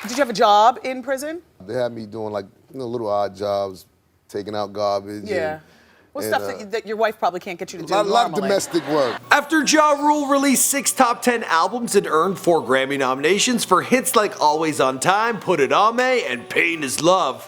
Did you have a job in prison? They had me doing like little odd jobs, taking out garbage. Yeah. What stuff that your wife probably can't get you to do A lot of normally? domestic work. After Ja Rule released 6 top 10 albums and earned 4 Grammy nominations for hits like Always on Time, Put It On Me, and Pain Is Love.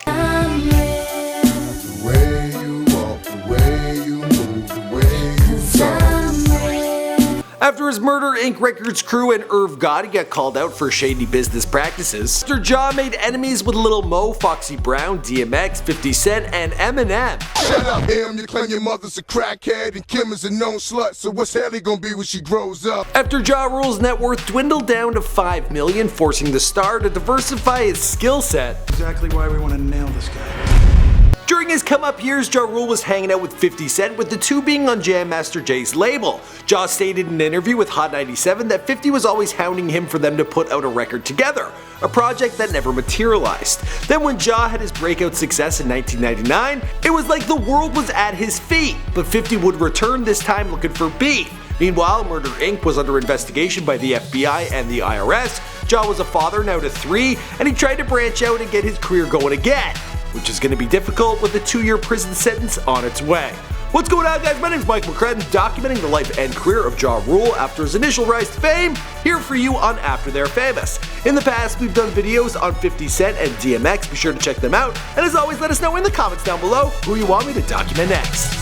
After his Murder Inc. Records crew and Irv Gotti got called out for shady business practices, after Ja made enemies with Lil Mo, Foxy Brown, DMX, 50 Cent, and Eminem. Shut up, him, you claim your mother's a crackhead and Kim is a known slut, so what's Haley gonna be when she grows up? After Ja Rule's net worth dwindled down to $5 million, forcing the star to diversify his skill set. Exactly why we want to nail this guy. During his come-up years, Ja Rule was hanging out with 50 Cent, with the two being on Jam Master Jay's label. Ja stated in an interview with Hot 97 that 50 was always hounding him for them to put out a record together, a project that never materialized. Then when Ja had his breakout success in 1999, it was like the world was at his feet, but 50 would return this time looking for beef. Meanwhile, Murder Inc. was under investigation by the FBI and the IRS. Ja was a father now to 3, and he tried to branch out and get his career going again, which is going to be difficult with a 2-year prison sentence on its way. What's going on, guys? My name is Mike McCredden, documenting the life and career of Ja Rule after his initial rise to fame, here for you on After They're Famous. In the past, we've done videos on 50 Cent and DMX, be sure to check them out, and as always, let us know in the comments down below who you want me to document next.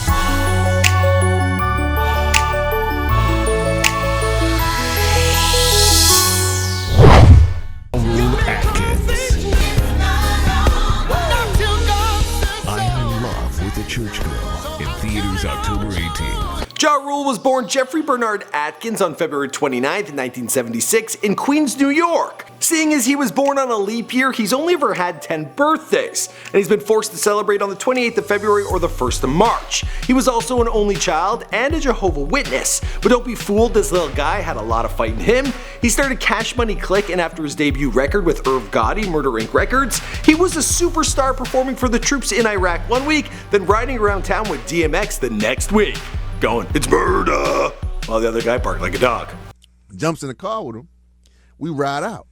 Church Girl in theaters October 18th. Ja Rule was born Jeffrey Bernard Atkins on February 29th, 1976 in Queens, New York. Seeing as he was born on a leap year, he's only ever had 10 birthdays, and he's been forced to celebrate on the 28th of February or the 1st of March. He was also an only child and a Jehovah's Witness, but don't be fooled, this little guy had a lot of fight in him. He started Cash Money Click, and after his debut record with Irv Gotti, Murder Inc. Records, he was a superstar, performing for the troops in Iraq one week, then riding around town with DMX the next week, going, "It's murder," while the other guy barked like a dog. Jumps in the car with him. We ride out.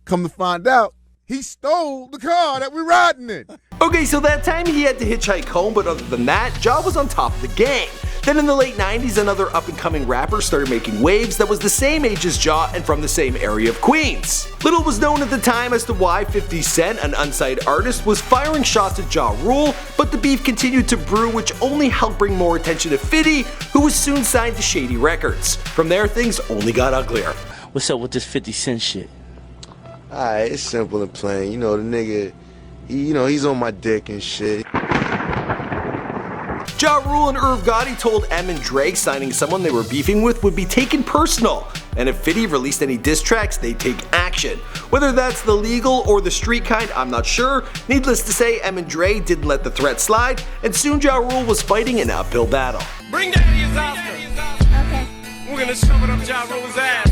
Come to find out, he stole the car that we're riding in. Okay, so that time he had to hitchhike home, but other than that, Ja was on top of the game. Then in the late 90s, another up-and-coming rapper started making waves that was the same age as Ja and from the same area of Queens. Little was known at the time as to why 50 Cent, an unsigned artist, was firing shots at Ja Rule, but the beef continued to brew, which only helped bring more attention to 50, who was soon signed to Shady Records. From there, things only got uglier. What's up with this 50 Cent shit? Alright, it's simple and plain. You know, the nigga, he's on my dick and shit. Ja Rule and Irv Gotti told M and Dre signing someone they were beefing with would be taken personal, and if 50 released any diss tracks, they'd take action. Whether that's the legal or the street kind, I'm not sure. Needless to say, M and Dre didn't let the threat slide, and soon Ja Rule was fighting an uphill battle. Bring Daddy's Oscar. Okay. We're gonna shove it up Ja Rule's ass.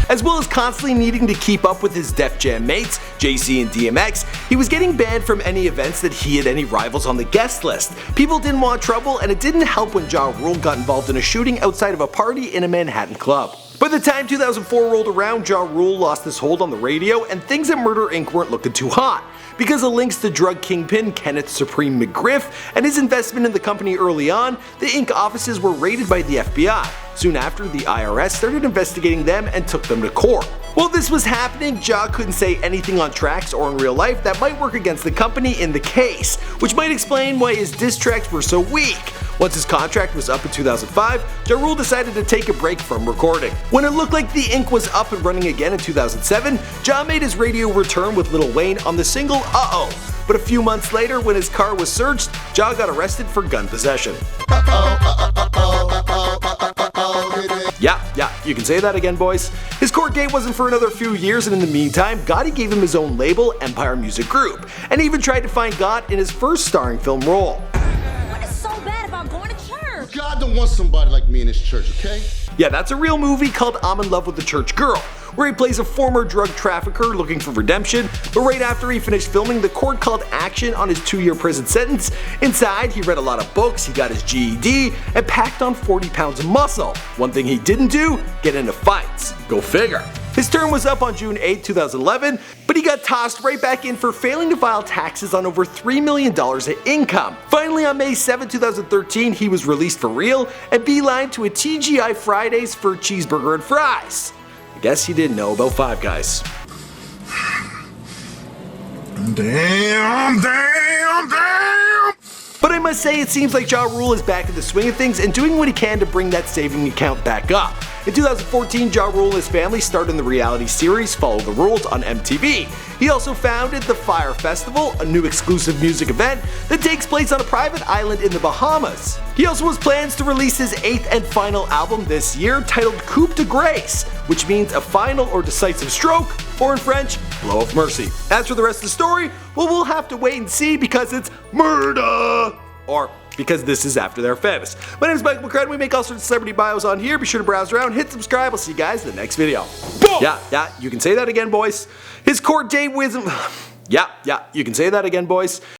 As well as constantly needing to keep up with his Def Jam mates, JC and DMX, he was getting banned from any events that he had any rivals on the guest list. People didn't want trouble, and it didn't help when Ja Rule got involved in a shooting outside of a party in a Manhattan club. By the time 2004 rolled around, Ja Rule lost his hold on the radio, and things at Murder Inc. weren't looking too hot. Because of links to drug kingpin Kenneth Supreme McGriff and his investment in the company early on, the Inc. offices were raided by the FBI. Soon after, the IRS started investigating them and took them to court. While this was happening, Ja couldn't say anything on tracks or in real life that might work against the company in the case, which might explain why his diss tracks were so weak. Once his contract was up in 2005, Ja Rule decided to take a break from recording. When it looked like the Inc. was up and running again in 2007, Ja made his radio return with Lil Wayne on the single Uh-Oh. But a few months later, when his car was searched, Ja got arrested for gun possession. Yeah, you can say that again, boys. His court date wasn't for another few years, and in the meantime, Gotti gave him his own label, Empire Music Group, and even tried to find God in his first starring film role. What is so bad about going to church? God don't want somebody like me in his church, okay? Yeah, that's a real movie called I'm in Love with the Church Girl, where he plays a former drug trafficker looking for redemption, but right after he finished filming, the court called action on his 2-year prison sentence. Inside, he read a lot of books, he got his GED, and packed on 40 pounds of muscle. One thing he didn't do, get into fights. Go figure. His term was up on June 8, 2011, but he got tossed right back in for failing to file taxes on over $3 million in income. Finally, on May 7, 2013, he was released for real and beelined to a TGI Fridays for cheeseburger and fries. I guess he didn't know about Five Guys. Damn. But I must say, it seems like Ja Rule is back in the swing of things and doing what he can to bring that saving account back up. In 2014, Ja Rule and his family starred in the reality series Follow the Rules on MTV. He also founded the FYRE Festival, a new exclusive music event that takes place on a private island in the Bahamas. He also has plans to release his 8th and final album this year, titled Coup de Grace, which means a final or decisive stroke, or in French, blow of mercy. As for the rest of the story, well, we'll have to wait and see because it's murder! Or because this is after they're famous. My name is Michael McCrudden. We make all sorts of celebrity bios on here. Be sure to browse around, hit subscribe. I'll see you guys in the next video. Boom! Yeah, you can say that again, boys. His court date with... Yeah, you can say that again, boys.